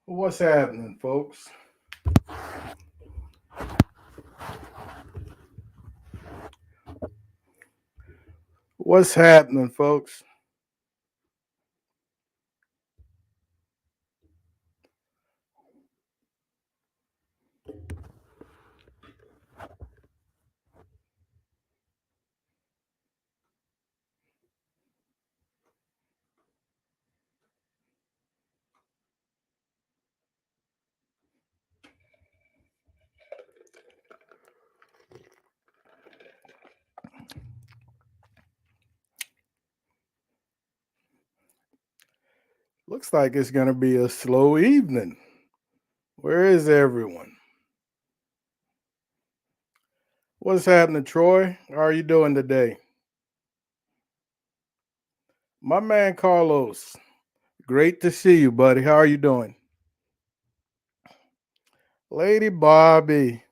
What's happening, folks? What's happening, folks? Looks like it's going to be a slow evening. Where is everyone? What's happening, Troy? How are you doing today? My man Carlos, great to see you, buddy. How are you doing? Lady Bobby,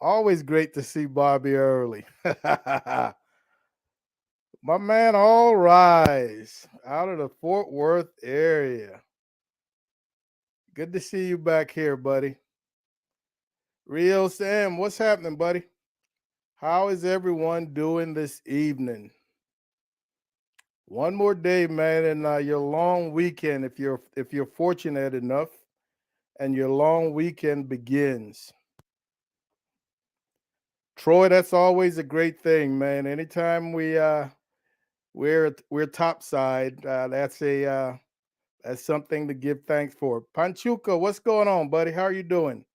always great to see Bobby early. My man, All Rise, out of the Fort Worth area. Good to see you back here, buddy. Rio Sam, what's happening, buddy? How is everyone doing this evening? One more day, man, and your long weekend, if you're fortunate enough, and your long weekend begins. Troy, that's always a great thing, man. Anytime we're topside, that's something to give thanks for. Panchuca, what's going on, buddy? How are you doing?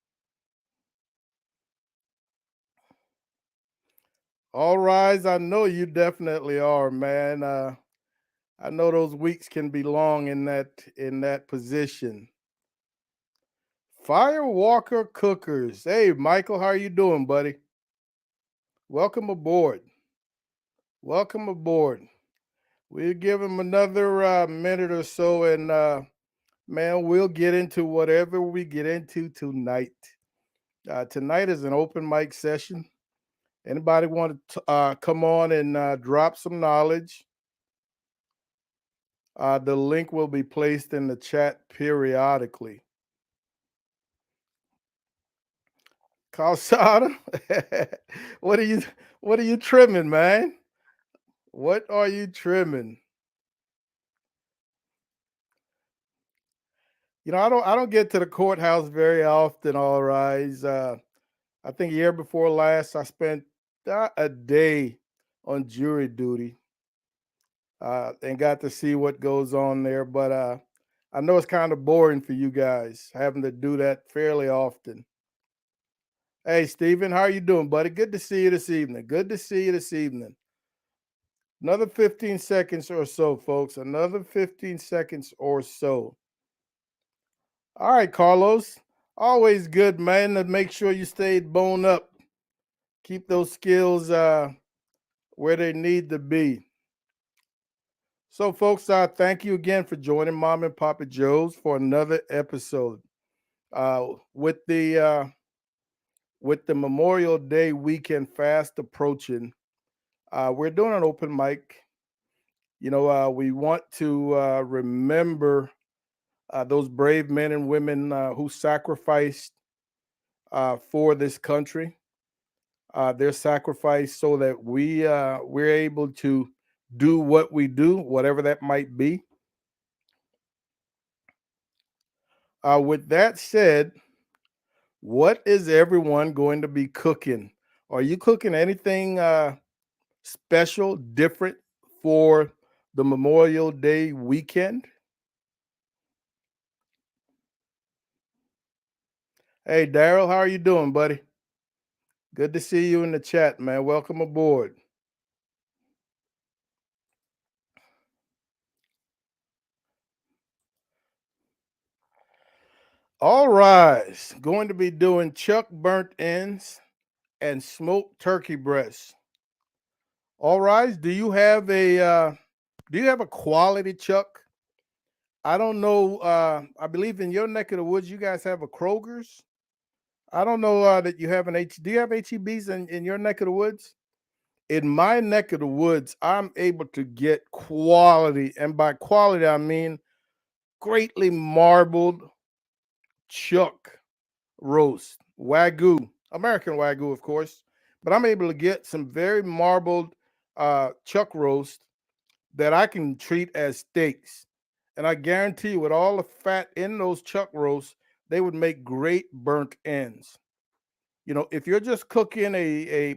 All rise. I know you definitely are, man. I know those weeks can be long in that position. Firewalker Cookers. Hey, Michael, how are you doing, buddy? Welcome aboard. Welcome aboard. We'll give him another minute or so, and man, we'll get into whatever we get into tonight. Tonight is an open mic session. Anybody want to come on and drop some knowledge? The link will be placed in the chat periodically. Calzada, what are you trimming, man? What are you trimming? I don't get to the courthouse very often. All rise. I think year before last, I spent a day on jury duty and got to see what goes on there. But I know it's kind of boring for you guys having to do that fairly often. Hey, Steven, how are you doing, buddy? Good to see you this evening. Good to see you this evening. Another 15 seconds or so, folks. Another 15 seconds or so. All right, Carlos. Always good, man, to make sure you stayed bone up. Keep those skills where they need to be. So, folks, thank you again for joining Mom and Papa Joe's for another episode. Uh, with the uh, with the Memorial Day weekend fast approaching, we're doing an open mic. We want to remember those brave men and women who sacrificed for this country. Their sacrifice so that we're able to do what we do, whatever that might be. With that said, what is everyone going to be cooking? Are you cooking anything special, different for the Memorial Day weekend? Hey, Daryl, how are you doing, buddy? Good to see you in the chat, man. Welcome aboard. All right, going to be doing chuck burnt ends and smoked turkey breasts. All right, do you have a quality chuck? I don't know. I believe in your neck of the woods, you guys have a Kroger's. I don't know that you have an H. Do you have HEBs in your neck of the woods? In my neck of the woods, I'm able to get quality, and by quality I mean greatly marbled, chuck roast, Wagyu, American Wagyu, of course. But I'm able to get some very marbled chuck roast that I can treat as steaks. And I guarantee you, with all the fat in those chuck roasts, they would make great burnt ends. You know, if you're just cooking a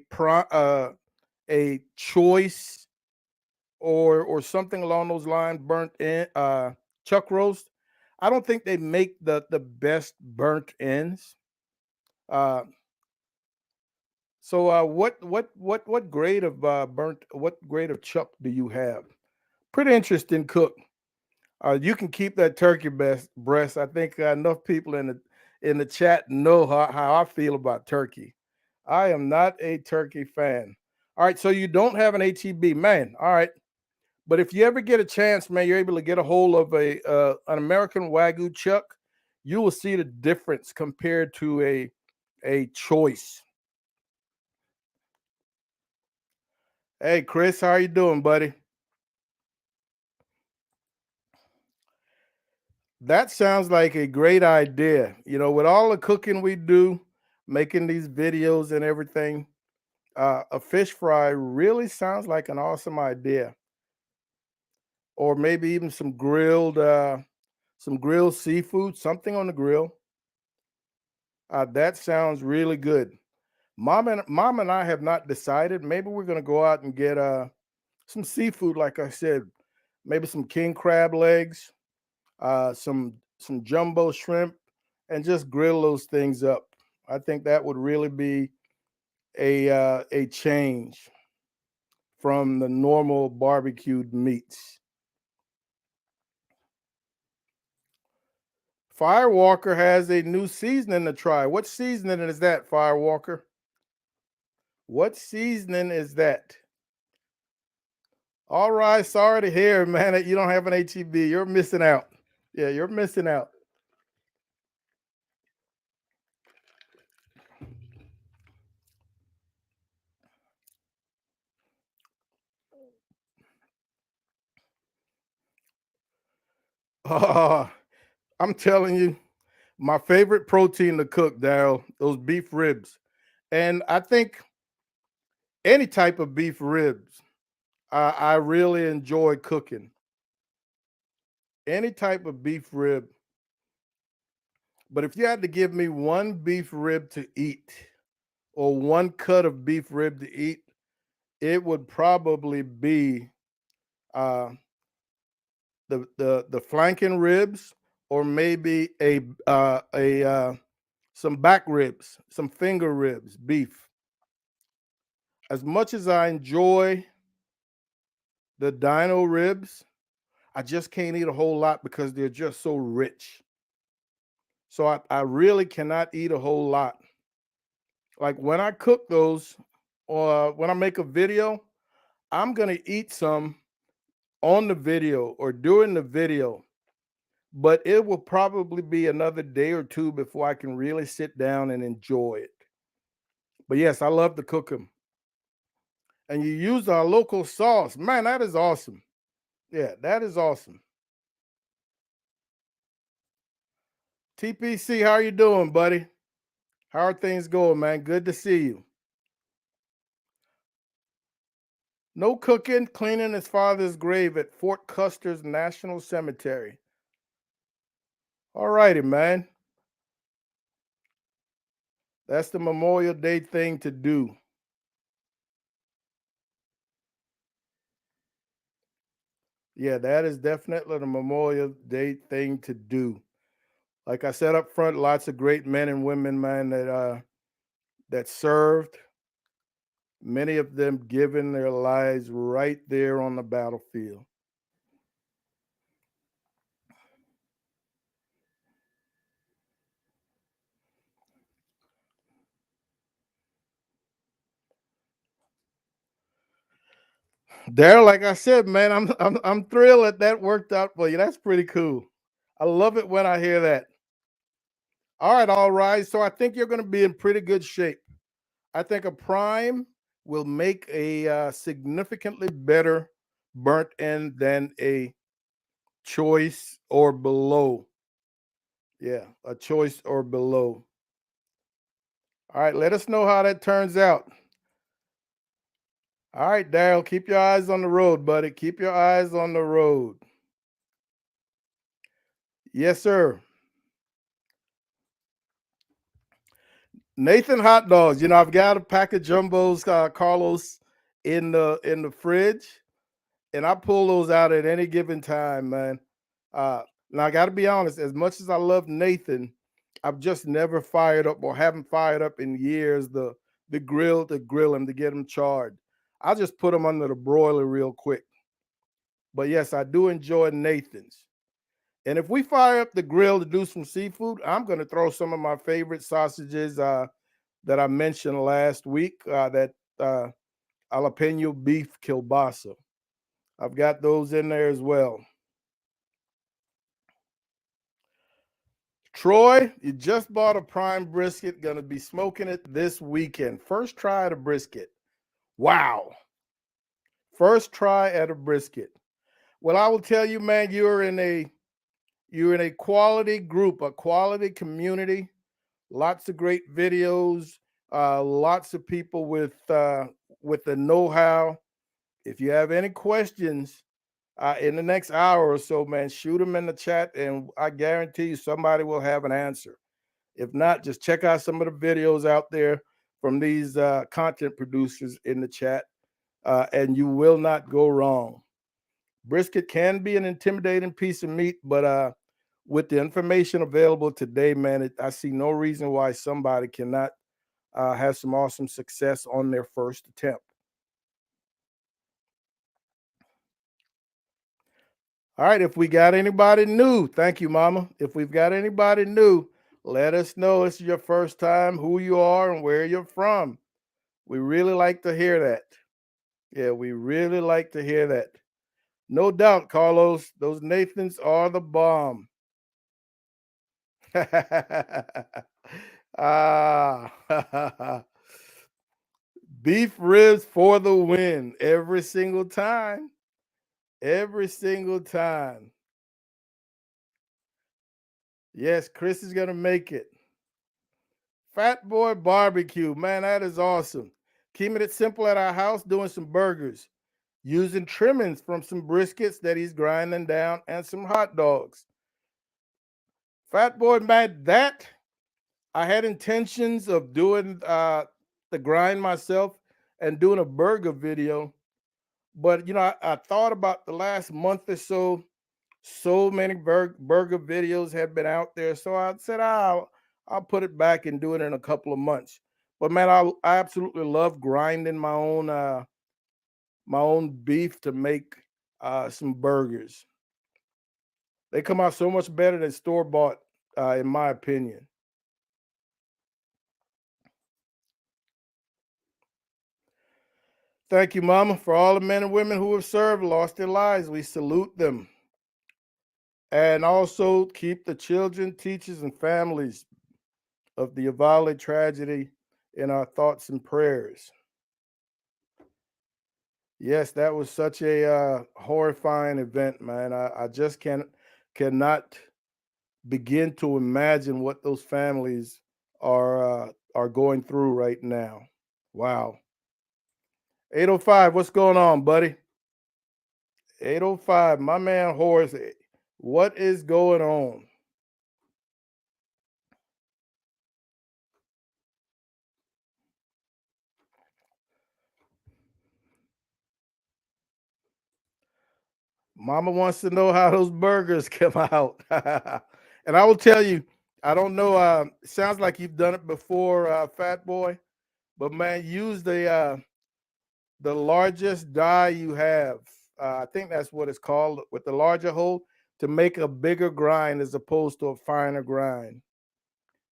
choice or something along those lines, burnt in chuck roast, I don't think they make the best burnt ends. Uh, what grade of what grade of chuck do you have? Pretty interesting cook. You can keep that turkey breast. I think enough people in the chat know how I feel about turkey. I am not a turkey fan. All right, so you don't have an HEB, man. All right, but if you ever get a chance, man, you're able to get a hold of a an American Wagyu chuck, you will see the difference compared to a choice. Hey, Chris, how you doing, buddy? That sounds like a great idea. You know, with all the cooking we do, making these videos and everything, a fish fry really sounds like an awesome idea. Or maybe even some grilled seafood, something on the grill. That sounds really good. Mom and I have not decided. Maybe we're gonna go out and get some seafood, like I said, maybe some king crab legs, some jumbo shrimp, and just grill those things up. I think that would really be a change from the normal barbecued meats. Firewalker has a new seasoning to try. What seasoning is that, Firewalker? What seasoning is that? All right, sorry to hear, man, that you don't have an HEB. You're missing out. Yeah, you're missing out. Uh, I'm telling you, my favorite protein to cook, Daryl, those beef ribs. And I think any type of beef ribs, I really enjoy cooking. Any type of beef rib. But if you had to give me one beef rib to eat or one cut of beef rib to eat, it would probably be uh, the flanking ribs or maybe a some back ribs, some finger ribs, beef. As much as I enjoy the dino ribs, I just can't eat a whole lot because they're just so rich. So I really cannot eat a whole lot. Like when I cook those or when I make a video, I'm gonna eat some on the video or during the video, but it will probably be another day or two before I can really sit down and enjoy it. But yes, I love to cook them. And you use our local sauce. Man, that is awesome. Yeah, that is awesome. TPC, how are you doing, buddy? How are things going, man? Good to see you. No cooking, cleaning his father's grave at Fort Custer's National Cemetery. All righty, man. That's the Memorial Day thing to do. Yeah, that is definitely the Memorial Day thing to do. Like I said up front, lots of great men and women, man, that served. Many of them giving their lives right there on the battlefield. Daryl, like I said, man, I'm thrilled that that worked out for you. That's pretty cool. I love it when I hear that. All right. So I think you're going to be in pretty good shape. I think a prime will make a significantly better burnt end than a choice or below. Yeah, a choice or below. All right, let us know how that turns out. All right, Daryl, keep your eyes on the road, buddy. Keep your eyes on the road. Yes, sir. Nathan hot dogs. I've got a pack of jumbos, Carlos, in the fridge, and I pull those out at any given time, man. Now I got to be honest. As much as I love Nathan, I've just never fired up or haven't fired up in years the grill to grill him to get him charred. I just put them under the broiler real quick. But yes, I do enjoy Nathan's. And if we fire up the grill to do some seafood, I'm going to throw some of my favorite sausages that I mentioned last week. That uh, jalapeno beef kielbasa. I've got those in there as well. Troy, you just bought a prime brisket. Going to be smoking it this weekend. First try at a brisket. Wow. First try at a brisket. Well, I will tell you, man, you're in a quality group, a quality community. Lots of great videos, lots of people with the know-how. If you have any questions in the next hour or so, man, shoot them in the chat, and I guarantee you somebody will have an answer. If not, just check out some of the videos out there from these content producers in the chat, and you will not go wrong. Brisket can be an intimidating piece of meat, but with the information available today, man, I see no reason why somebody cannot have some awesome success on their first attempt. All right, if we got anybody new, thank you, Mama. If we've got anybody new, let us know it's your first time, who you are, and where you're from. We really like to hear that. Yeah, we really like to hear that. No doubt, Carlos, those Nathans are the bomb. ah, beef ribs for the win every single time. Every single time. Yes, Chris is going to make it. Fat Boy Barbecue. Man, that is awesome. Keeping it simple at our house, doing some burgers, using trimmings from some briskets that he's grinding down, and some hot dogs. Fat Boy, man, that I had intentions of doing the grind myself and doing a burger video. But, I thought about the last month or so. So many burger videos have been out there. So I said, I'll put it back and do it in a couple of months. But man, I absolutely love grinding my own beef to make some burgers. They come out so much better than store bought, in my opinion. Thank you, Mama, for all the men and women who have served, lost their lives. We salute them. And also keep the children, teachers, and families of the Uvalde tragedy in our thoughts and prayers. Yes, that was such a horrifying event, man. I just cannot begin to imagine what those families are going through right now. Wow. 805, what's going on, buddy? 805, my man Horace, what is going on? Mama wants to know how those burgers come out. And I will tell you, I don't know. Sounds like you've done it before, Fat Boy. But man, use the largest die you have. I think that's what it's called, with the larger hole, to make a bigger grind as opposed to a finer grind.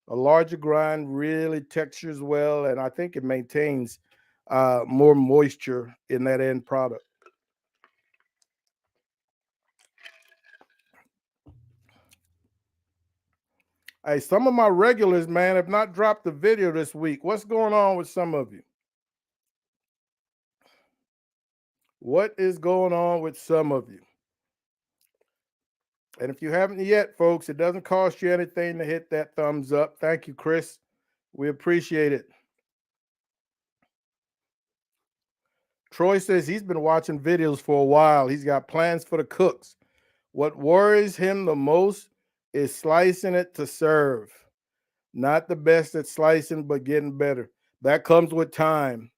A larger grind really textures well, and I think it maintains more moisture in that end product. Hey, some of my regulars, man, have not dropped the video this week. What's going on with some of you? What is going on with some of you? And if you haven't yet, folks, it doesn't cost you anything to hit that thumbs up. Thank you, Chris. We appreciate it. Troy says he's been watching videos for a while. He's got plans for the cooks. What worries him the most is slicing it to serve. Not the best at slicing, but getting better. That comes with time.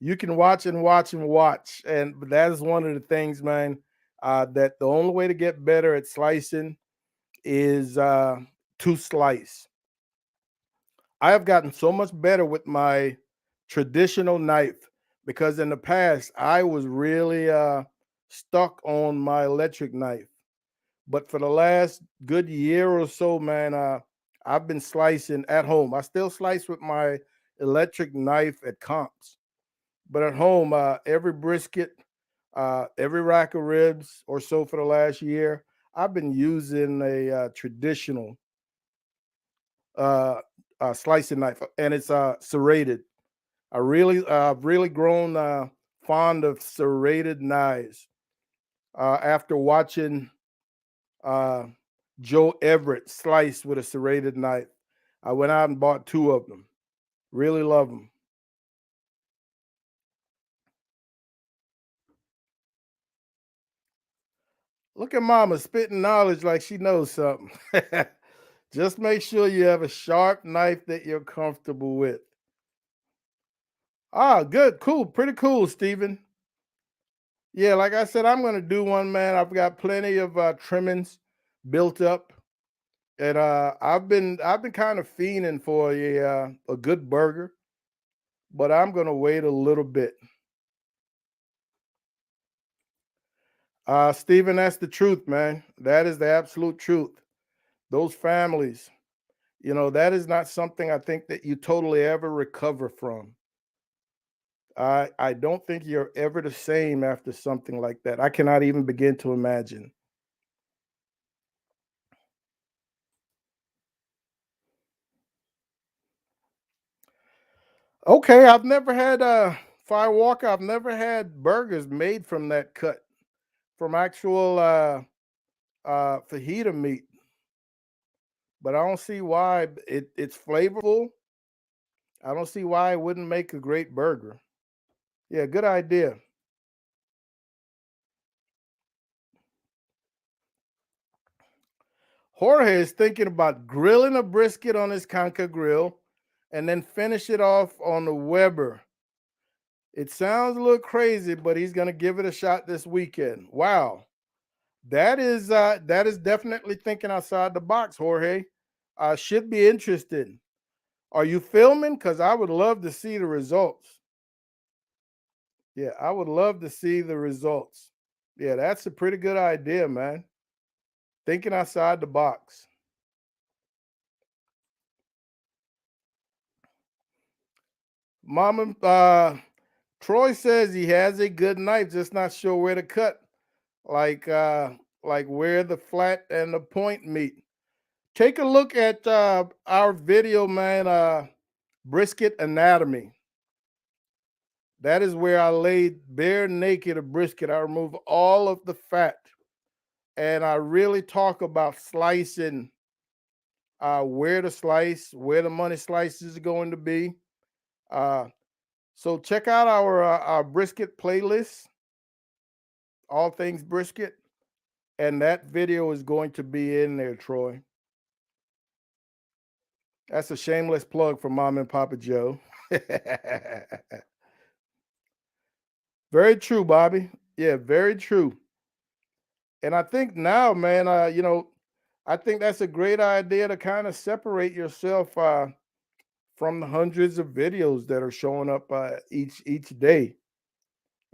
You can watch and watch and watch. And that is one of the things, man, that the only way to get better at slicing is to slice. I have gotten so much better with my traditional knife because in the past I was really stuck on my electric knife. But for the last good year or so, man, I've been slicing at home. I still slice with my electric knife at comps, but at home, every brisket, every rack of ribs or so for the last year, I've been using a traditional uh, slicing knife, and it's serrated. I've really grown fond of serrated knives after watching uh, Joe Everett slice with a serrated knife. I went out and bought two of them. Really love them. Look at Mama spitting knowledge like she knows something. Just make sure you have a sharp knife that you're comfortable with. Ah, good, cool, pretty cool, Stephen. Yeah, like I said, I'm gonna do one, man. I've got plenty of trimmings built up, and I've been kind of fiending for a good burger, but I'm gonna wait a little bit. Stephen, that's the truth, man. That is the absolute truth. Those families, that is not something I think that you totally ever recover from. I don't think you're ever the same after something like that. I cannot even begin to imagine. Okay, I've never had fire walker. I've never had burgers made from that cut, from actual fajita meat. But I don't see why it's flavorful. I don't see why it wouldn't make a great burger. Yeah, good idea. Jorge is thinking about grilling a brisket on his Conca grill and then finish it off on the Weber. It sounds a little crazy, but he's going to give it a shot this weekend. Wow. That is definitely thinking outside the box, Jorge. Should be interesting. Are you filming? Because I would love to see the results. Yeah, I would love to see the results. Yeah, that's a pretty good idea, man. Thinking outside the box. Mama, Troy says he has a good knife, just not sure where to cut, like uh, like where the flat and the point meet. Take a look at our video, man. Brisket anatomy. That is where I laid bare naked a brisket. I remove all of the fat, and I really talk about slicing, where to slice, where the money slice is going to be. Uh, so check out our brisket playlist, all things brisket, and that video is going to be in there, Troy. That's a shameless plug for Mom and Papa Joe. Very true, Bobby. Yeah, very true. And I think now, man, I think that's a great idea to kind of separate yourself from the hundreds of videos that are showing up each day.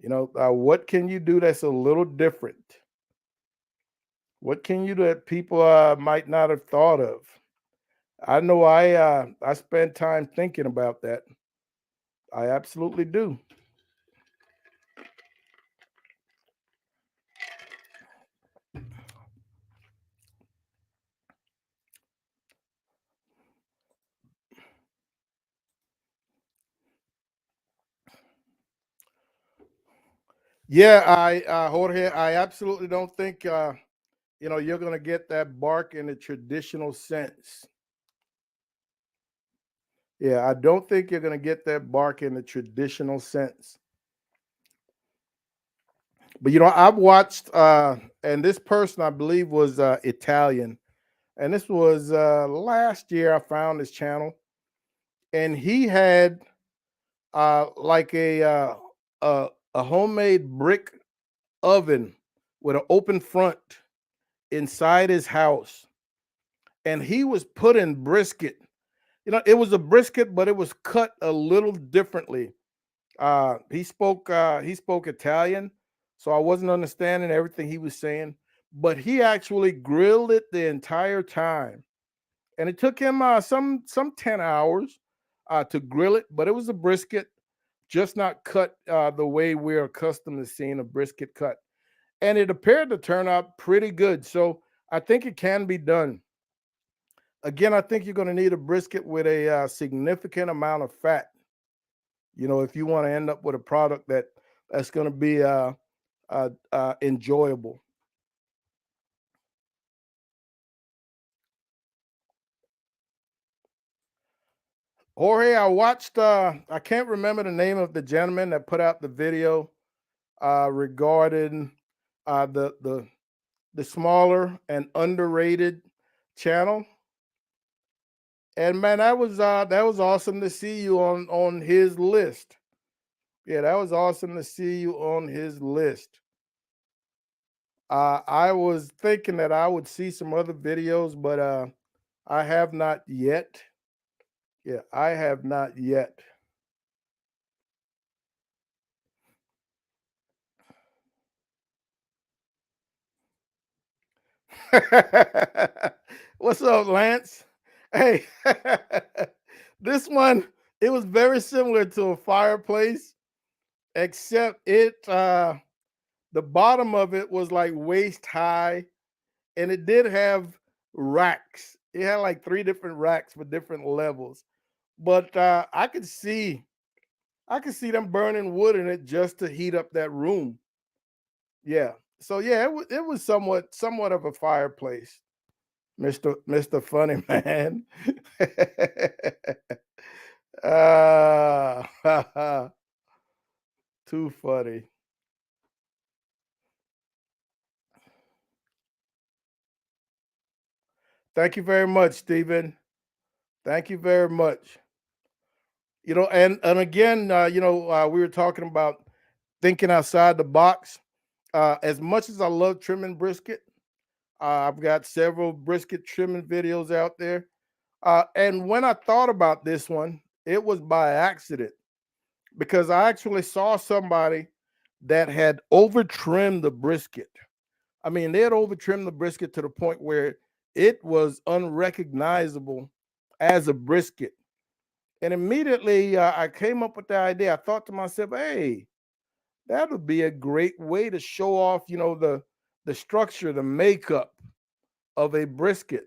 What can you do that's a little different? What can you do that people might not have thought of? I know I spend time thinking about that. I absolutely do. Yeah, Jorge, I absolutely don't think you're going to get that bark in the traditional sense. Yeah, I don't think you're going to get that bark in the traditional sense. But I've watched, and this person I believe was Italian, and this was last year. I found this channel, and he had like a a homemade brick oven with an open front inside his house, and he was putting brisket. It was a brisket, but it was cut a little differently. He spoke Italian, so I wasn't understanding everything he was saying, but he actually grilled it the entire time, and it took him some 10 hours to grill it. But it was a brisket, just not cut the way we're accustomed to seeing a brisket cut, and it appeared to turn out pretty good. So I think it can be done. Again, I think you're going to need a brisket with a significant amount of fat. If you want to end up with a product that's going to be enjoyable. Jorge, I watched. I can't remember the name of the gentleman that put out the video regarding the smaller and underrated channel. And man, that was awesome to see you on his list. Yeah, that was awesome to see you on his list. I was thinking that I would see some other videos, but I have not yet. Yeah, I have not yet. What's up, Lance? Hey, this one, it was very similar to a fireplace, except the bottom of it was like waist high, and it did have racks. It had like three different racks for different levels. But I could see them burning wood in it just to heat up that room. Yeah. So yeah, it was somewhat of a fireplace, Mister Funny Man. Ah, too funny. Thank you very much, Stephen. Thank you very much. And again, we were talking about thinking outside the box. As much as I love trimming brisket, I've got several brisket trimming videos out there. And when I thought about this one, it was by accident because I actually saw somebody that had over trimmed the brisket. I mean, they had over trimmed the brisket to the point where it was unrecognizable as a brisket. And immediately I came up with the idea. I thought to myself, hey, that would be a great way to show off, the structure, the makeup of a brisket,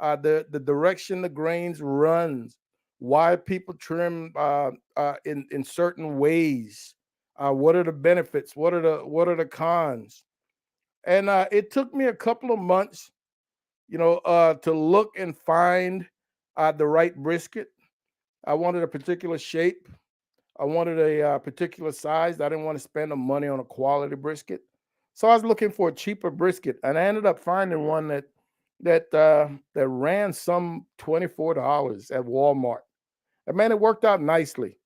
the direction the grains runs, why people trim in certain ways, what are the benefits, what are the cons, and it took me a couple of months, to look and find the right brisket. I wanted a particular shape. I wanted a particular size. I didn't want to spend the money on a quality brisket, so I was looking for a cheaper brisket, and I ended up finding one that ran some $24 at Walmart. And man, it worked out nicely.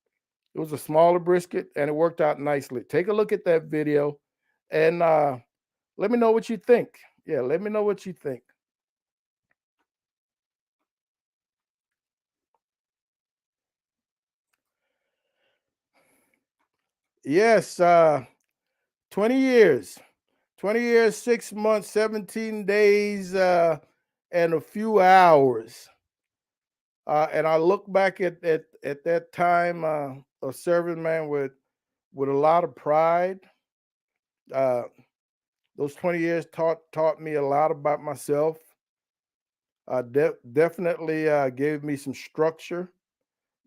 It was a smaller brisket, and it worked out nicely. Take a look at that video, and let me know what you think. Yeah, let me know what you think. Yes, 20 years. 20 years, 6 months, 17 days, and a few hours. And I look back at that time of serving, man, with a lot of pride. Uh, those 20 years taught me a lot about myself. Definitely gave me some structure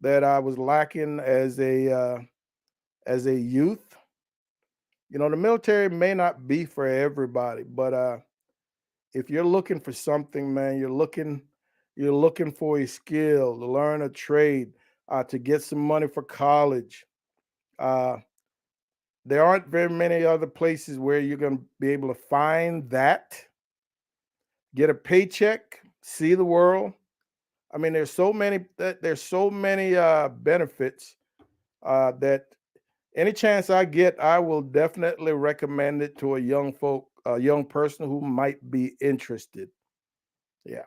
that I was lacking as a youth. The military may not be for everybody, but if you're looking for something, man, you're looking for a skill to learn a trade, to get some money for college. Uh, there aren't very many other places where you're going to be able to find that, get a paycheck, see the world. I mean, there's so many benefits that any chance I get, I will definitely recommend it to a young person who might be interested. Yeah.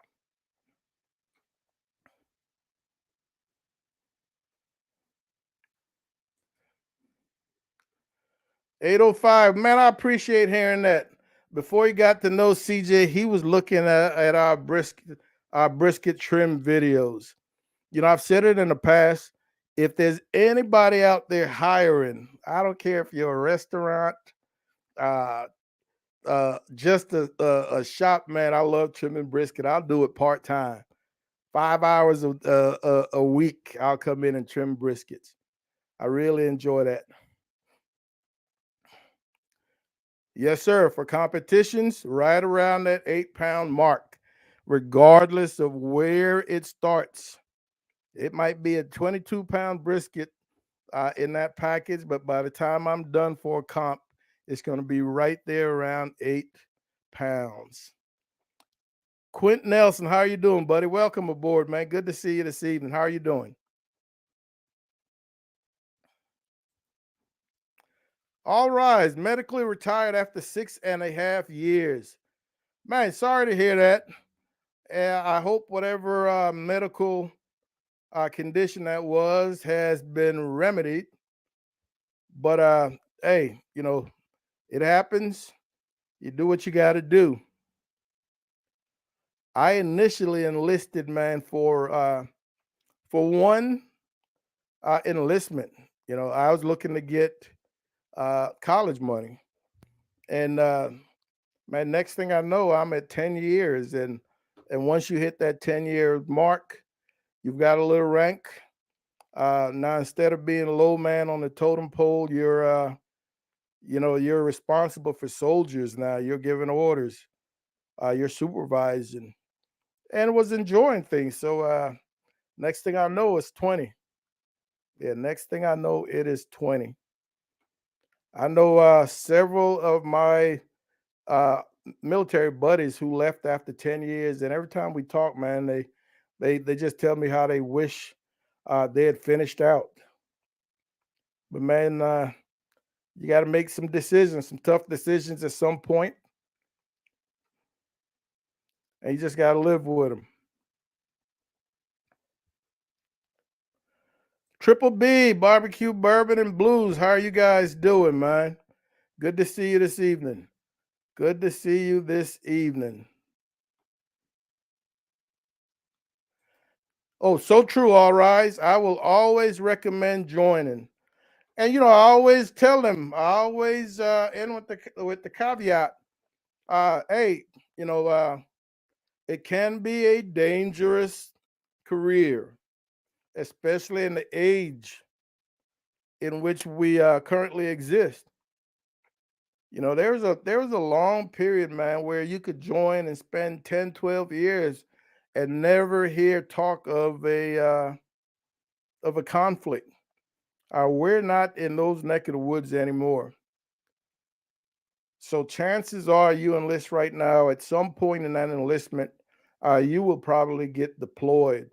805. Man, I appreciate hearing that. Before you got to know CJ, he was looking at our brisket trim videos. I've said it in the past. If there's anybody out there hiring, I don't care if you're a restaurant, uh, just a shop, man. I love trimming brisket. I'll do it part time, 5 hours a week. I'll come in and trim briskets. I really enjoy that. Yes, sir. For competitions, right around that 8 pound mark, regardless of where it starts. It might be a 22-pound brisket in that package, but by the time I'm done for a comp, it's going to be right there around 8 pounds. Quint Nelson, how are you doing, buddy? Welcome aboard, man. Good to see you this evening. How are you doing? All right. Medically retired after 6.5 years. Man, sorry to hear that. I hope whatever medical condition that was has been remedied. But hey, it happens. You do what you got to do. I initially enlisted, man, for one enlistment. I was looking to get college money, and man, next thing I know, I'm at 10 years, and once you hit that 10-year mark, you've got a little rank. Now, instead of being a low man on the totem pole, you're responsible for soldiers now. You're giving orders. You're supervising, and was enjoying things. So next thing I know, it's 20. Yeah, next thing I know, it is 20. I know several of my uh, military buddies who left after 10 years, and every time we talk, man, they just tell me how they wish they had finished out. But man, you got to make some decisions, some tough decisions at some point, and you just got to live with them. Triple B, barbecue, bourbon, and blues. How are you guys doing, man? Good to see you this evening. Good to see you this evening. Oh, so true, all rise. I will always recommend joining. And I always tell them, I always end with the caveat, hey, you know, uh, it can be a dangerous career, especially in the age in which we currently exist. There was a long period, man, where you could join and spend 10, 12 years and never hear talk of a conflict. We're not in those neck of the woods anymore. So chances are you enlist right now, at some point in that enlistment, you will probably get deployed.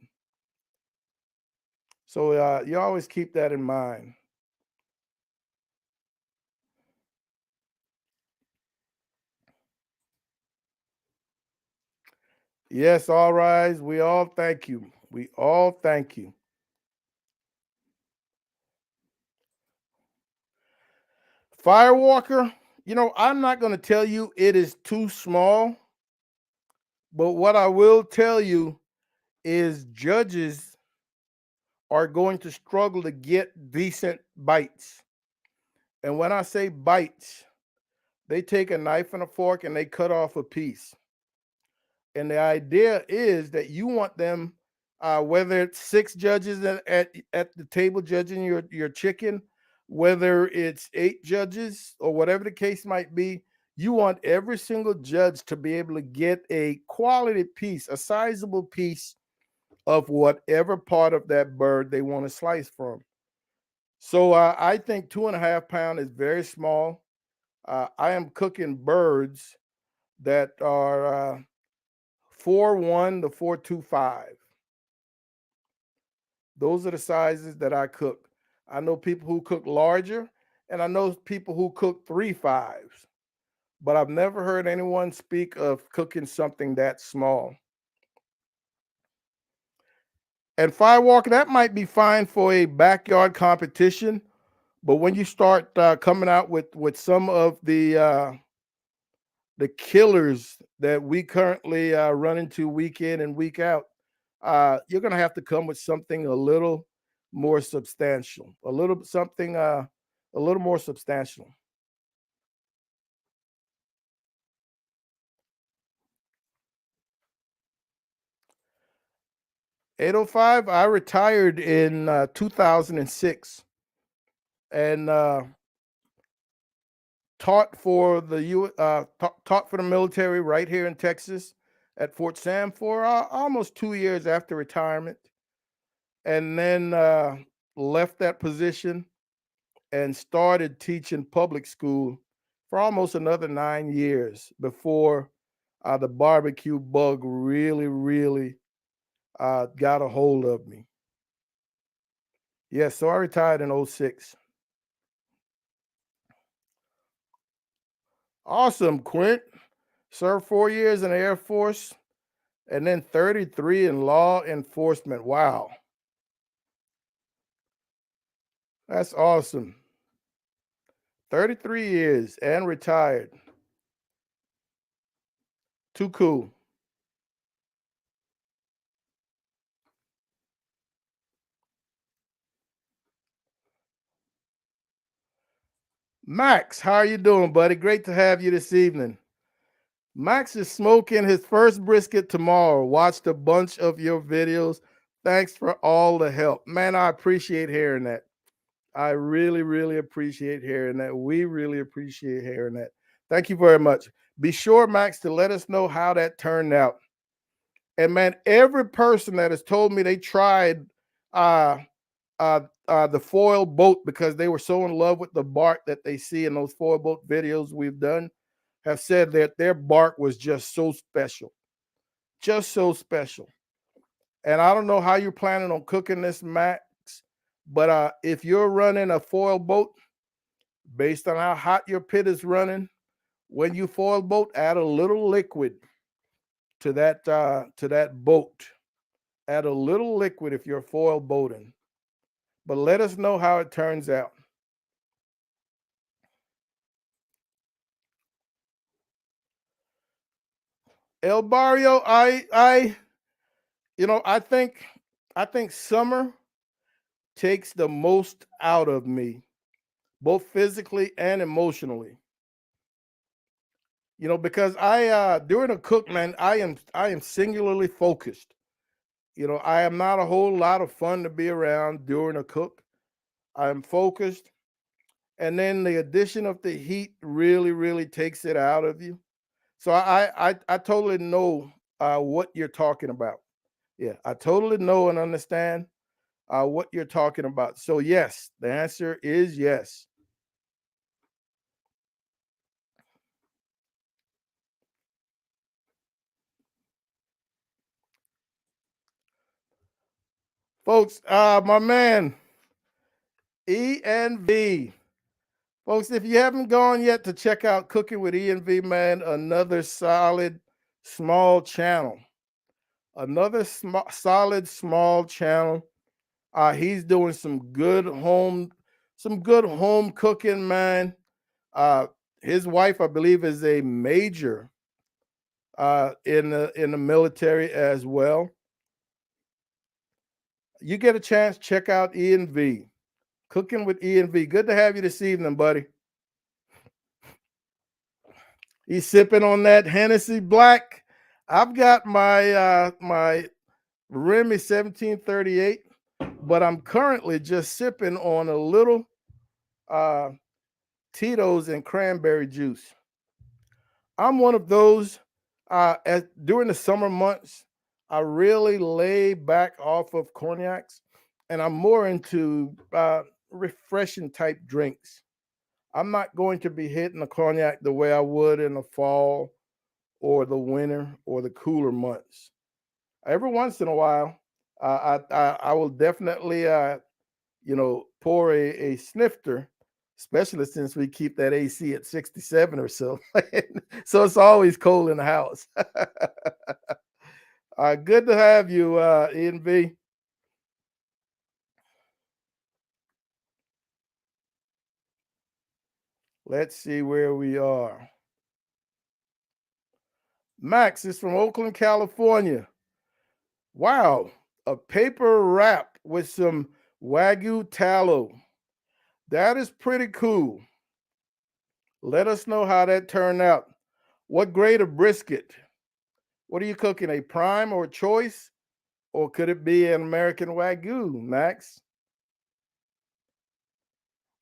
So you always keep that in mind. Yes, all rise. We all thank you. We all thank you. Firewalker, I'm not going to tell you it is too small, but what I will tell you is judges are going to struggle to get decent bites. And when I say bites, they take a knife and a fork and they cut off a piece. And the idea is that you want them, whether it's six judges at the table judging your chicken, whether it's eight judges or whatever the case might be, You want every single judge to be able to get a quality piece, a sizable piece of whatever part of that bird they want to slice from. So I think 2.5 pound is very small. I am cooking birds that are 4'1" to 4'25". Those are the sizes that I cook. I know people who cook larger, and I know people who cook 3 5s, but I've never heard anyone speak of cooking something that small. And firewalk, that might be fine for a backyard competition, but when you start coming out with some of the killers that we currently run into week in and week out, you're going to have to come with something a little more substantial, a little something a little more substantial. 805, I retired in 2006 and taught for the military right here in Texas at Fort Sam for almost 2 years after retirement, and then left that position and started teaching public school for almost another 9 years before the barbecue bug really got a hold of me. Yes, so I retired in '06. Awesome, Quint. Served 4 years in the Air Force and then 33 in law enforcement. Wow, that's awesome. 33 years and retired. Too cool. Max, how are you doing, buddy? Great to have you this evening. Max is smoking his first brisket tomorrow. Watched a bunch of your videos. Thanks for all the help. Man, I appreciate hearing that. I really appreciate hearing that. We really appreciate hearing that. Thank you very much. Be sure, Max, to let us know how that turned out. And man, every person that has told me they tried uh the foil boat because they were so in love with the bark that they see in those foil boat videos we've done have said that their bark was just so special, just so special. And I don't know how you're planning on cooking this, Max, but if you're running a foil boat, based on how hot your pit is running, when you foil boat, add a little liquid to that boat. Add a little liquid if you're foil boating. But let us know how it turns out. El Barrio, I think summer takes the most out of me, both physically and emotionally. Because I during a cook, man, I am singularly focused. I am not a whole lot of fun to be around during a cook. I'm focused, and then the addition of the heat really takes it out of you. So I totally know what you're talking about. Yeah, I totally know and understand what you're talking about. So yes, the answer is yes. Folks, my man, ENV. Folks, if you haven't gone yet to check out Cooking with ENV, man, another solid small channel. Another solid small channel. He's doing some good home cooking, man. Uh, his wife, I believe, is a major in the military as well. You get a chance, check out ENV. Cooking with ENV. Good to have you this evening, buddy. He's sipping on that Hennessy Black. I've got my Remy 1738, but I'm currently just sipping on a little uh, Tito's and cranberry juice. I'm one of those. During the summer months, I really lay back off of cognacs, and I'm more into refreshing type drinks. I'm not going to be hitting the cognac the way I would in the fall or the winter or the cooler months. Every once in a while, I will definitely pour a snifter, especially since we keep that AC at 67 or so. So it's always cold in the house. Good to have you, Ian V. Let's see where we are. Max is from Oakland, California. Wow, a paper wrap with some Wagyu tallow. That is pretty cool. Let us know how that turned out. What grade of brisket? What are you cooking? A prime or a choice? Or could it be an American Wagyu, Max?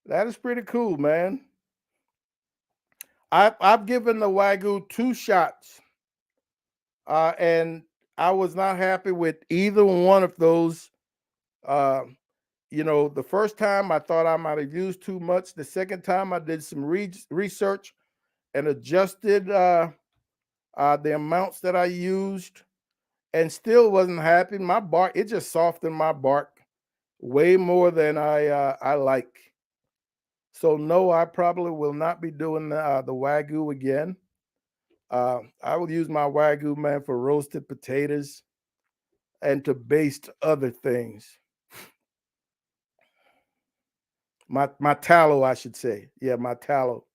That is pretty cool, man. I've given the Wagyu two shots, and I was not happy with either one of those. Uh, the first time I thought I might have used too much. The second time I did some research and adjusted the amounts that I used, and still wasn't happy. My bark, it just softened my bark way more than I like. So no, I probably will not be doing the Wagyu again. I will use my Wagyu, man, for roasted potatoes and to baste other things. My tallow, I should say. Yeah, my tallow.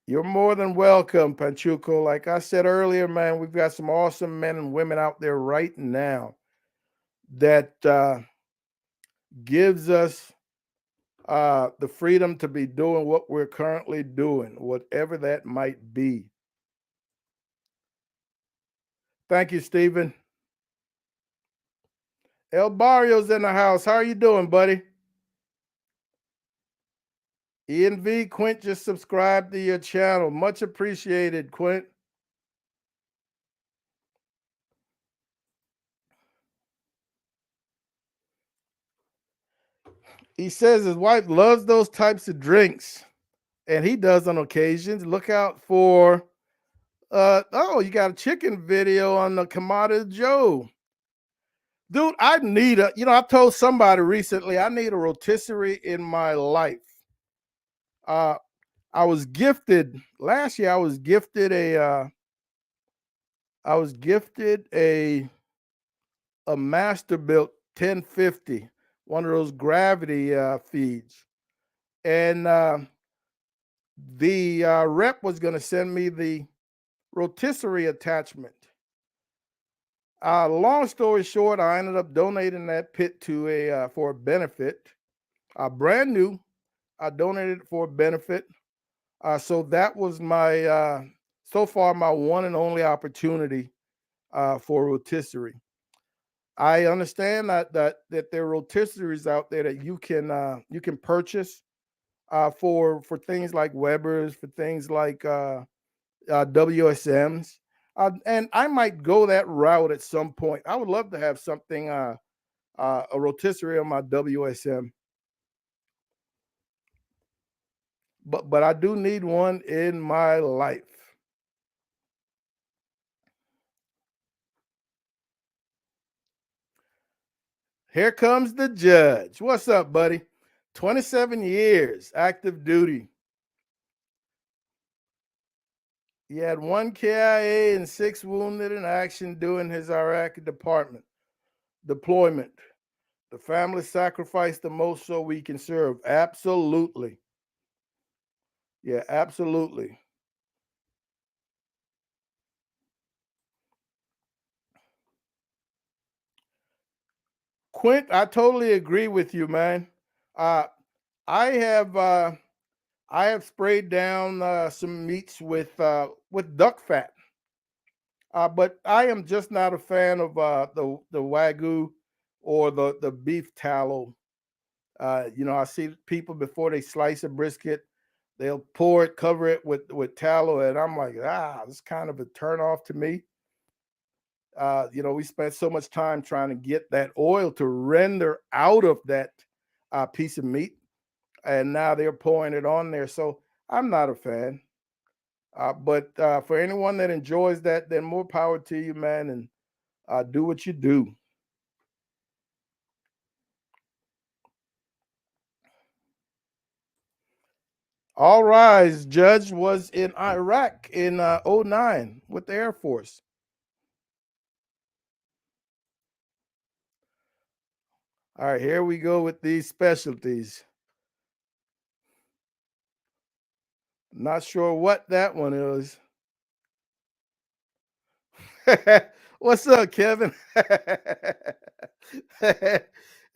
You're more than welcome, Panchuco. Like I said earlier, man, we've got some awesome men and women out there right now that gives us the freedom to be doing what we're currently doing, whatever that might be. Thank you, Stephen. El Barrio's in the house. How are you doing, buddy? Ian V. Quint just subscribed to your channel. Much appreciated, Quint. He says his wife loves those types of drinks, and he does on occasions. Look out for you got a chicken video on the Kamada Joe. Dude, I need I told somebody recently I need a rotisserie in my life. Uh I was gifted last year. I was gifted a master built 1050, one of those gravity feeds, and the rep was going to send me the rotisserie attachment. Long story short, I ended up donating that pit to a for a benefit. Brand new, I donated it for a benefit. So that was my so far my one and only opportunity for rotisserie. I understand that there are rotisseries out there that you can purchase for things like Weber's, for things like WSMs, and I might go that route at some point. I would love to have something a rotisserie on my WSM, but I do need one in my life. Here comes the judge. What's up, buddy? 27 years active duty. He had one KIA and 6 wounded in action during his Iraqi deployment. The family sacrificed the most so we can serve. Absolutely. Yeah, absolutely. Quint, I totally agree with you, man. Uh, I have I have sprayed down some meats with duck fat, but I am just not a fan of the wagyu or the beef tallow. I see people before they slice a brisket, they'll pour it, cover it with tallow, and I'm like, it's kind of a turn off to me. We spent so much time trying to get that oil to render out of that piece of meat, and now they're pouring it on there. So I'm not a fan. But for anyone that enjoys that, then more power to you, man, and do what you do. All Rise Judge was in Iraq in '09 with the Air Force. All right, here we go with these specialties. Not sure what that one is. What's up, Kevin?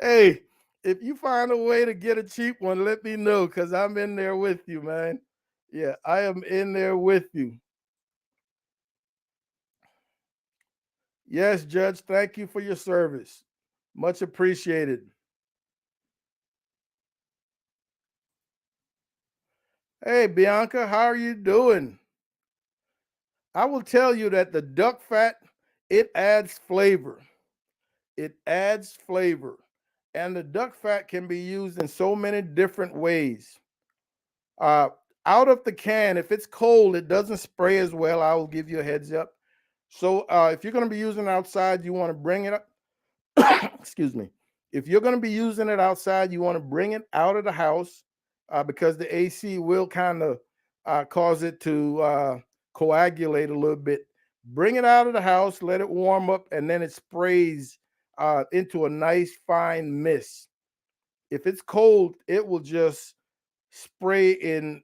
Hey, if you find a way to get a cheap one, let me know because I'm in there with you, man. Yeah, I am in there with you. Yes, Judge, thank you for your service. Much appreciated. Hey, Bianca, how are you doing? I will tell you that the duck fat, it adds flavor. It adds flavor. And the duck fat can be used in so many different ways. Uh, Out of the can, if it's cold, it doesn't spray as well. I will give you a heads up. So if you're going to be using it outside, you want to bring it up. Excuse me. If you're going to be using it outside, you want to bring it out of the house because the AC will kind of cause it to coagulate a little bit. Bring it out of the house, let it warm up, and then it sprays into a nice fine mist. If it's cold, it will just spray in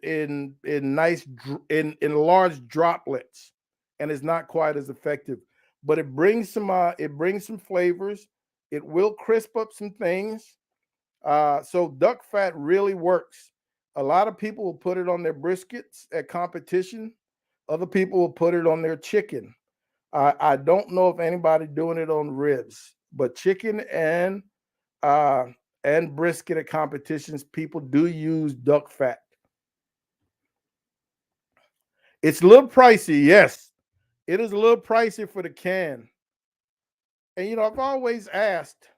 nice in large droplets, and it's not quite as effective. But it brings some flavors. It will crisp up some things. So duck fat really works. A lot of people will put it on their briskets at competition. Other people will put it on their chicken. I don't know if anybody doing it on ribs, but chicken uh, and brisket at competitions, people do use duck fat. It's a little pricey, yes. It is a little pricey for the can. And I've always asked,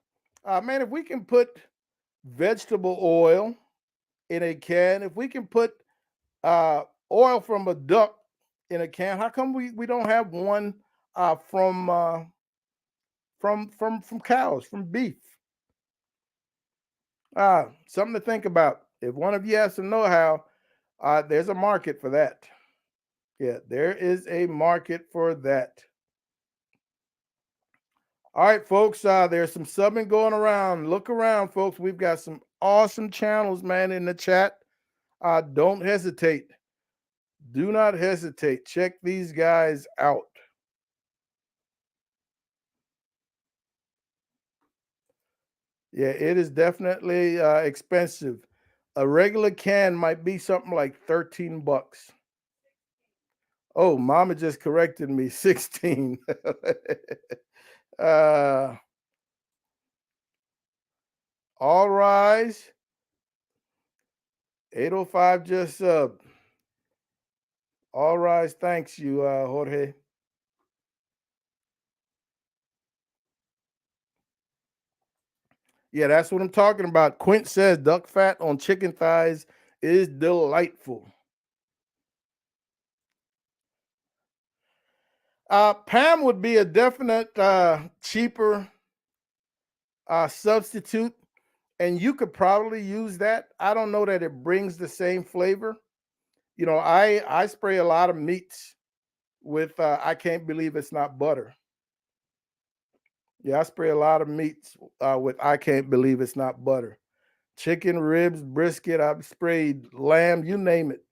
man, if we can put vegetable oil in a can, if we can put uh, oil from a duck in a can, how come we don't have one from cows, from beef? Something to think about. If one of you has some know-how, there's a market for that. Yeah, there is a market for that. All right, folks. There's some subbing going around. Look around, folks. We've got some awesome channels, man, in the chat. Don't hesitate. Do not hesitate. Check these guys out. Yeah, it is definitely expensive. A regular can might be something like 13 bucks. Oh, mama just corrected me. 16. uh, all rise. 805 just sub. All rise. Thanks you, Jorge. Yeah, that's what I'm talking about. Quint says duck fat on chicken thighs is delightful. Pam would be a definite cheaper substitute, and you could probably use that. I don't know that it brings the same flavor. I spray a lot of meats with I can't believe it's not butter. Yeah, I spray a lot of meats with I can't believe it's not butter. Chicken, ribs, brisket, I've sprayed lamb, you name it.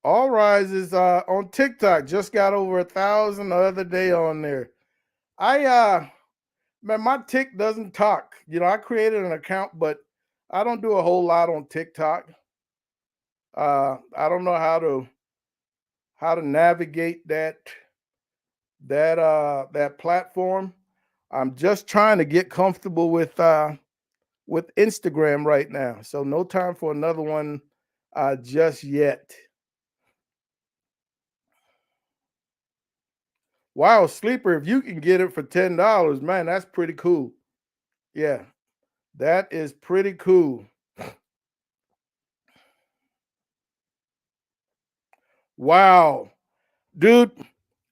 All Rise is on TikTok. Just got over 1,000 the other day on there. I man, my tick doesn't talk. I created an account, but I don't do a whole lot on TikTok. I don't know how to navigate that platform. I'm just trying to get comfortable with Instagram right now. So no time for another one just yet. Wow, sleeper, if you can get it for $10, man, that's pretty cool. Yeah, that is pretty cool. Wow, dude.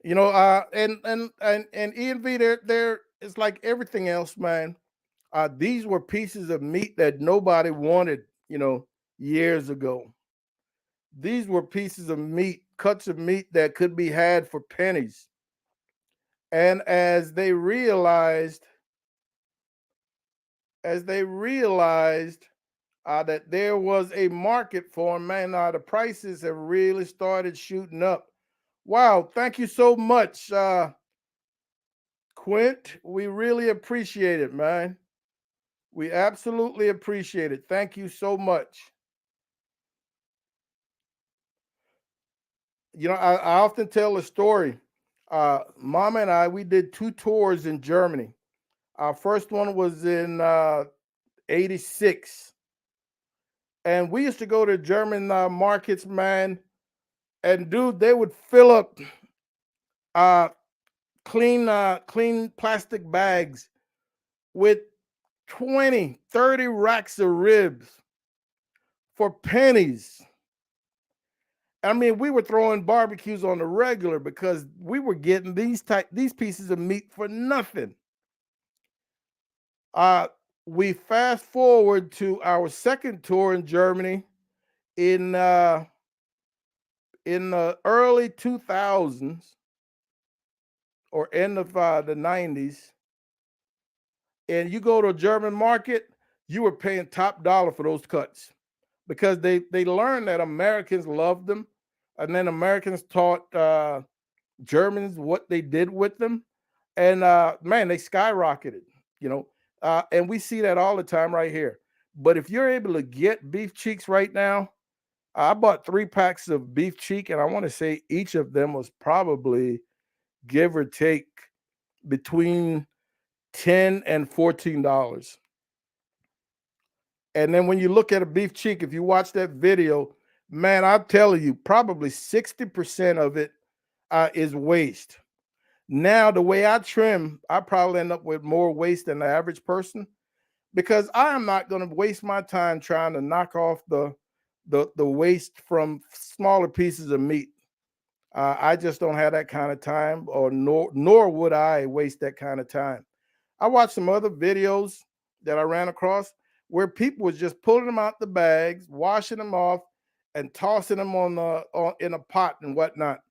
And ENV, there it's like everything else, man. These were pieces of meat that nobody wanted, years ago. These were pieces of meat, cuts of meat that could be had for pennies. And as they realized that there was a market for them, man, the prices have really started shooting up. Wow, thank you so much, Quint. We really appreciate it, man. We absolutely appreciate it. Thank you so much. I often tell a story. Mama and I, we did two tours in Germany. Our first one was in '86. And we used to go to German markets, man. And dude, they would fill up uh, clean plastic bags with 20, 30 racks of ribs for pennies. I mean, we were throwing barbecues on the regular because we were getting these pieces of meat for nothing. Uh, we fast forward to our second tour in Germany in uh, in the early 2000s or end of the 90s, and you go to a German market, you were paying top dollar for those cuts because they learned that Americans loved them, and then Americans taught Germans what they did with them, and man, they skyrocketed. You know, and we see that all the time right here. But if you're able to get beef cheeks right now, I bought 3 packs of beef cheek, and I want to say each of them was probably give or take between $10 and $14. And then when you look at a beef cheek, if you watch that video, man, I'm telling you, probably 60% of it is waste. Now, the way I trim, I probably end up with more waste than the average person because I am not going to waste my time trying to knock off the waste from smaller pieces of meat. I just don't have that kind of time, or nor would I waste that kind of time. I watched some other videos that I ran across where people was just pulling them out the bags, washing them off, and tossing them in a pot and whatnot.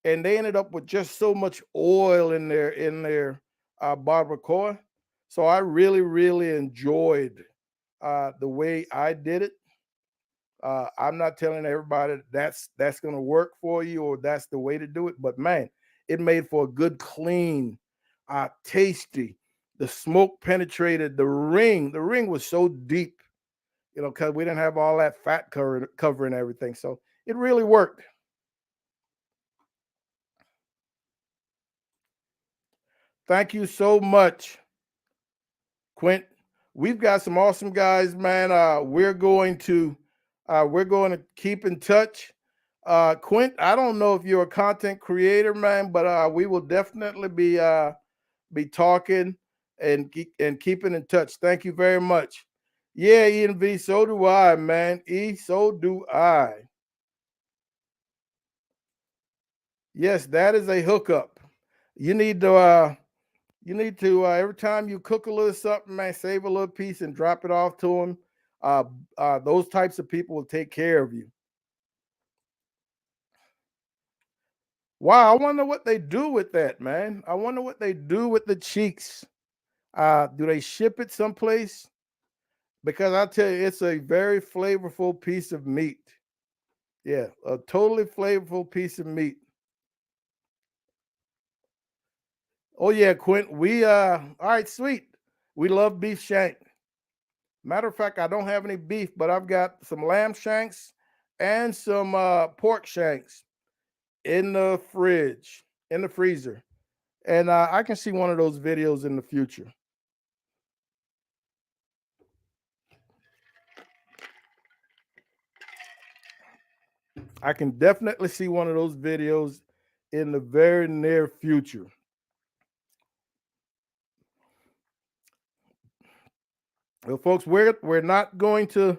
And they ended up with just so much oil in their barbacoa. So I really, really enjoyed the way I did it. I'm not telling everybody that's going to work for you or that's the way to do it, but man, it made for a good, clean, tasty. The smoke penetrated the ring. The ring was so deep, because we didn't have all that fat covering everything. So it really worked. Thank you so much, Quint. We've got some awesome guys, man. We're going to keep in touch. Quint, I don't know if you're a content creator, man, but we will definitely be talking and keeping in touch. Thank you very much. Yeah, ENV, so do I, man. So do I. Yes, that is a hookup. You need to every time you cook a little something, man, save a little piece and drop it off to them. Those types of people will take care of you. Wow, I wonder what they do with that, man. I wonder what they do with the cheeks. Do they ship it someplace? Because I tell you, it's a very flavorful piece of meat. Yeah, a totally flavorful piece of meat. Oh yeah, Quint. We all right, sweet. We love beef shank. Matter of fact, I don't have any beef, but I've got some lamb shanks and some pork shanks. in the fridge, in the freezer. And I can see one of those videos in the future. I can definitely see one of those videos in the very near future. Well, folks, we're not going to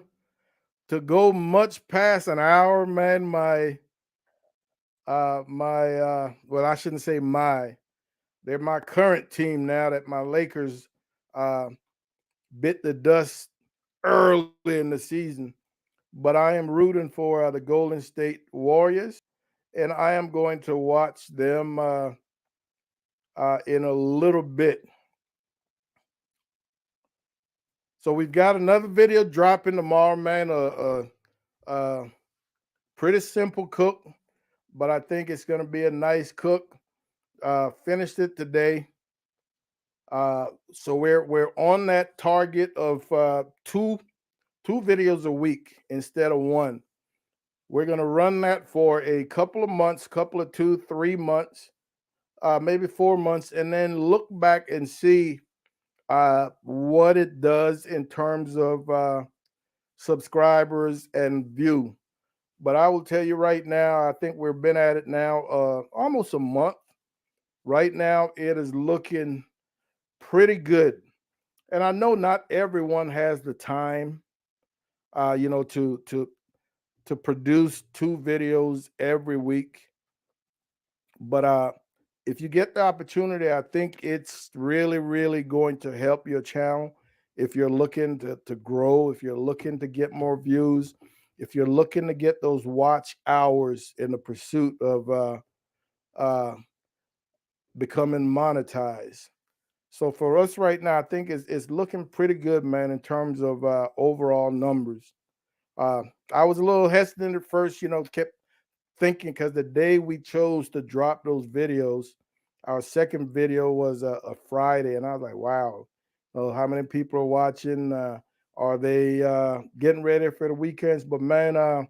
go much past an hour, man. Well, I shouldn't say they're my current team now that my Lakers uh bit the dust early in the season. But I am rooting for the Golden State Warriors, and I am going to watch them in a little bit. So we've got another video dropping tomorrow, man. A pretty simple cook, but I think it's going to be a nice cook. Finished it today. So we're on that target of two videos a week instead of one. We're going to run that for a couple of months, couple of 2, 3 months, maybe 4 months, and then look back and see what it does in terms of subscribers and view. But I will tell you right now, I think we've been at it now almost a month. Right now, it is looking pretty good. And I know not everyone has the time, to produce two videos every week. But if you get the opportunity, I think it's really, really going to help your channel. If you're looking to grow, if you're looking to get more views, if you're looking to get those watch hours in the pursuit of uh, becoming monetized. So for us right now, I think it's looking pretty good, man, in terms of overall numbers. Uh, I was a little hesitant at first, kept thinking because the day we chose to drop those videos, our second video was a Friday, and I was like, wow, how many people are watching? Are they getting ready for the weekends? But man,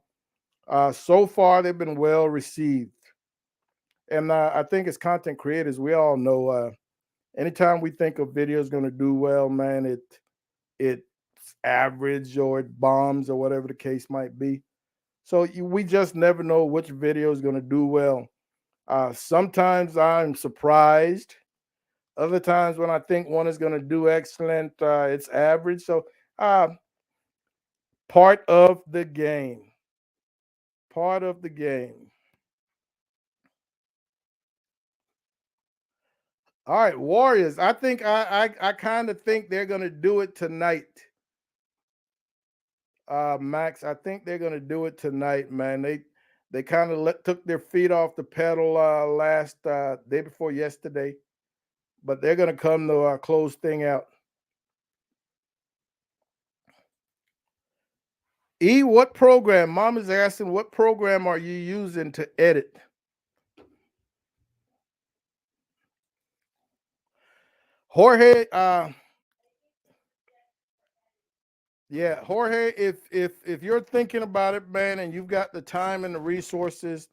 so far they've been well received, and I think as content creators, we all know anytime we think a video is going to do well, man, it's average or it bombs or whatever the case might be. So we just never know which video is going to do well. Sometimes I'm surprised. Other times when I think one is going to do excellent, it's average. So uh, part of the game. Part of the game. All right, Warriors. I think I kind of think they're going to do it tonight. Max, I think they're going to do it tonight, man. They kind of took their feet off the pedal last day before yesterday, but they're going to come to close thing out. What program? Mom is asking, what program are you using to edit? Jorge, yeah, Jorge, if you're thinking about it, man, and you've got the time and the resources,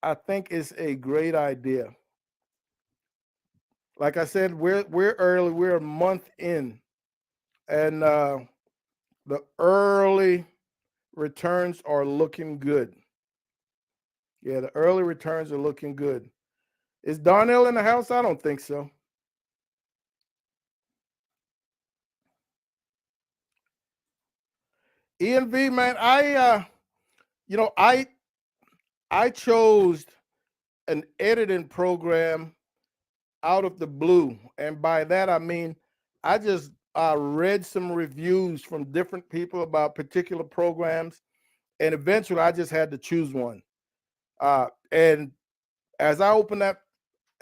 I think it's a great idea. Like I said, we're early, we're a month in, and the early returns are looking good. Yeah, the early returns are looking good. Is Darnell in the house? I don't think so. ENV, man, you know, I chose an editing program out of the blue, and by that I mean I just read some reviews from different people about particular programs, and eventually I just had to choose one. And as I opened that,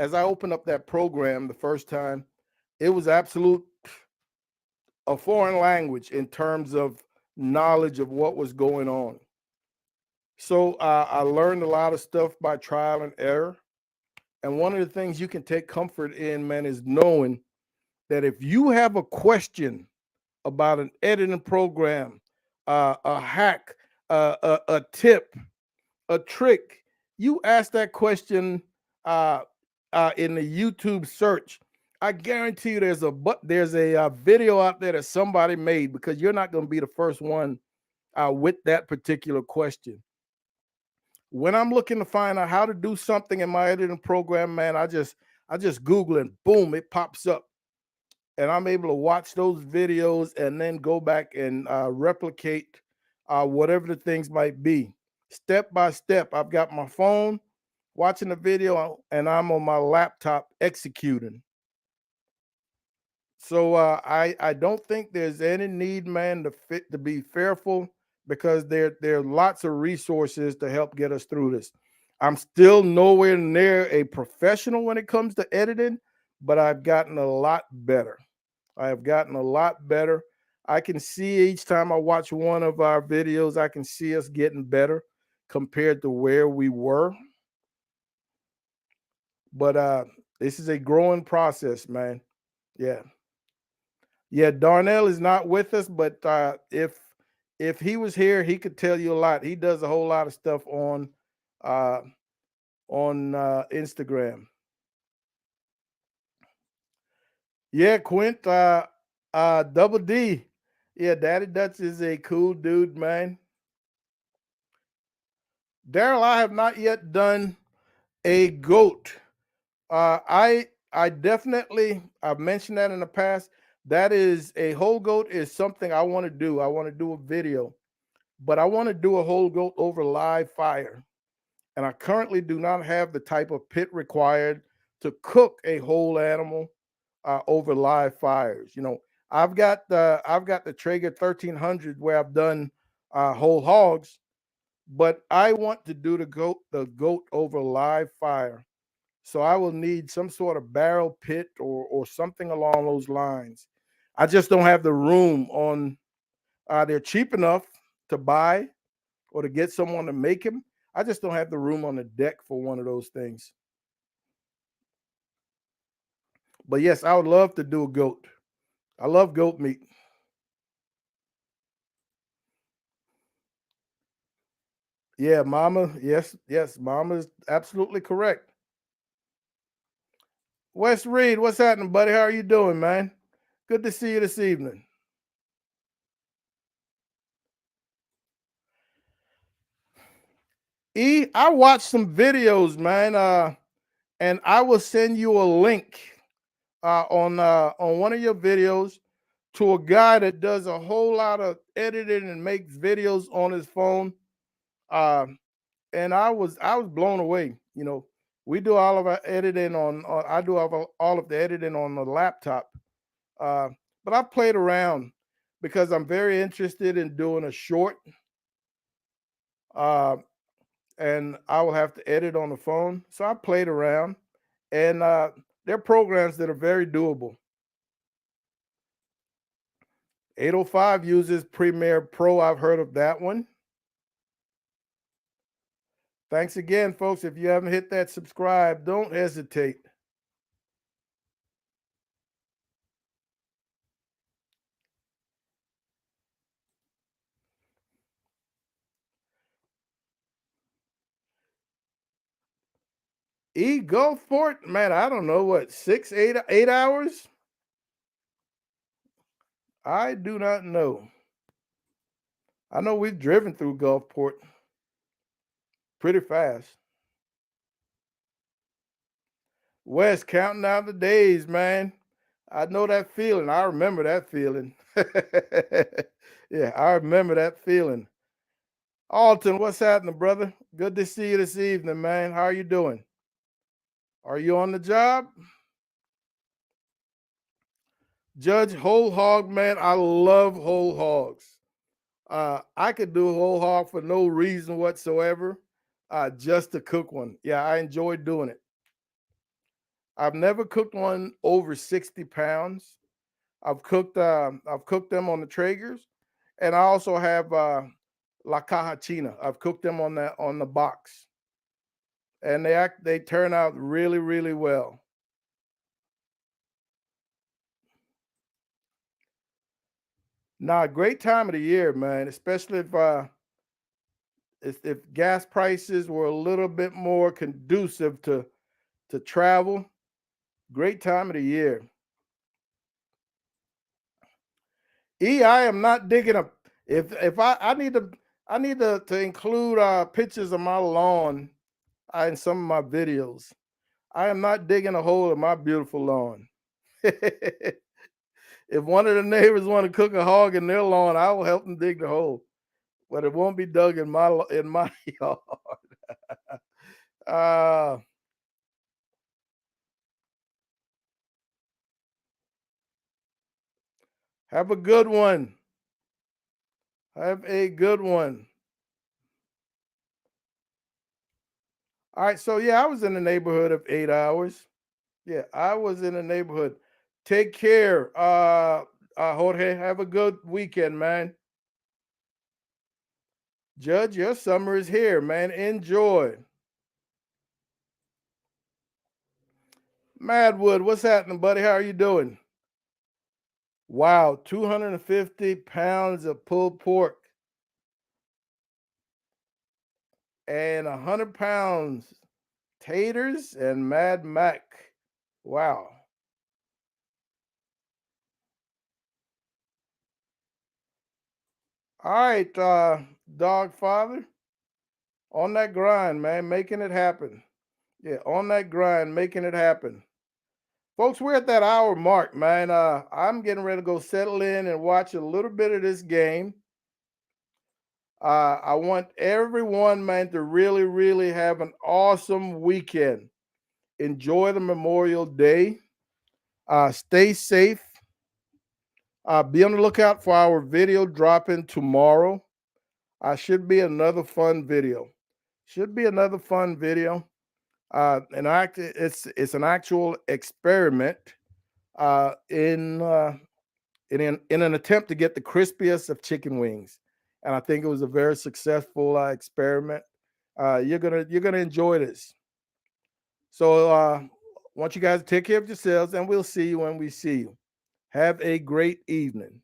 as I opened up that program the first time, it was absolute a foreign language in terms of knowledge of what was going on. So I learned a lot of stuff by trial and error. And one of the things you can take comfort in, man, is knowing that if you have a question about an editing program, a hack, a tip, a trick, You ask that question uh, in the YouTube search, I guarantee you there's a video out there that somebody made, because you're not going to be the first one with that particular question. When I'm looking to find out how to do something in my editing program, man, I just Google and boom, it pops up, and I'm able to watch those videos and then go back and replicate whatever the things might be, step by step. I've got my phone watching the video, and I'm on my laptop executing. So I don't think there's any need, man, to be fearful, because there are lots of resources to help get us through this. I'm still nowhere near a professional when it comes to editing, but I've gotten a lot better. I have gotten a lot better. I can see each time I watch one of our videos, I can see us getting better compared to where we were. But this is a growing process, man. Yeah. Yeah, Darnell is not with us, but if he was here, he could tell you a lot. He does a whole lot of stuff uh on Instagram. Yeah, Quint, Double D. Yeah, Daddy Dutch is a cool dude, man. Daryl, I have not yet done a goat. I definitely, I've mentioned that in the past. That is, a whole goat is something I want to do. I want to do a video, but I want to do a whole goat over live fire. And I currently do not have the type of pit required to cook a whole animal over live fires. I've got the Traeger 1300 where I've done whole hogs, but I want to do the goat over live fire. So I will need some sort of barrel pit or something along those lines. I just don't have the room on. They're cheap enough to buy or to get someone to make them. I just don't have the room on the deck for one of those things. But yes, I would love to do a goat. I love goat meat. Yeah, Mama. Yes, yes, Mama is absolutely correct. Wes Reed, what's happening, buddy? How are you doing, man? Good to see you this evening. I watched some videos, man, and I will send you a link on one of your videos to a guy that does a whole lot of editing and makes videos on his phone. Uh, and I was blown away. We do all of our editing on I do all of the editing on the laptop. Uh, but I played around because I'm very interested in doing a short, uh, and I will have to edit on the phone. So I played around, and there are programs that are very doable. 805 uses Premiere Pro. I've heard of that one. Thanks again, folks. If you haven't hit that subscribe, don't hesitate. Gulfport, man, I don't know what, 6, 8 hours. I do not know. I know we've driven through Gulfport pretty fast. West, counting down the days, man. I know that feeling. I remember that feeling. Yeah, I remember that feeling. Alton, what's happening, brother? Good to see you this evening, man. How are you doing? Are you on the job? Judge, whole hog, man. I love whole hogs. I could do a whole hog for no reason whatsoever, just to cook one. Yeah, I enjoy doing it. I've never cooked one over 60 pounds. I've cooked them on the Traegers, and I also have La Caja China. I've cooked them on the box, and they turn out really really well. Now, a great time of the year, man, especially if If gas prices were a little bit more conducive to travel, great time of the year. I am not digging up. If I need to include pictures of my lawn in some of my videos. I am not digging a hole in my beautiful lawn. If one of the neighbors want to cook a hog in their lawn, I will help them dig the hole, but it won't be dug in my yard. Uh, have a good one. Have a good one. All right, so yeah, I was in the neighborhood of 8 hours. Yeah, I was in the neighborhood. Take care, Jorge. Have a good weekend, man. Judge, your summer is here, man. Enjoy. Madwood, what's happening, buddy? How are you doing? Wow, 250 pounds of pulled pork and 100 pounds taters and Mad Mac. Wow. All right, dog father, on that grind, man, making it happen. Yeah, on that grind, making it happen. Folks, we're at that hour mark, man. I'm getting ready to go settle in and watch a little bit of this game. I want everyone, man, to really, really have an awesome weekend. Enjoy the Memorial Day. Stay safe. Be on the lookout for our video dropping tomorrow. Should be another fun video. Should be another fun video. It's an actual experiment in an attempt to get the crispiest of chicken wings, and I think it was a very successful experiment. You're gonna enjoy this. So want you guys to take care of yourselves, and we'll see you when we see you. Have a great evening.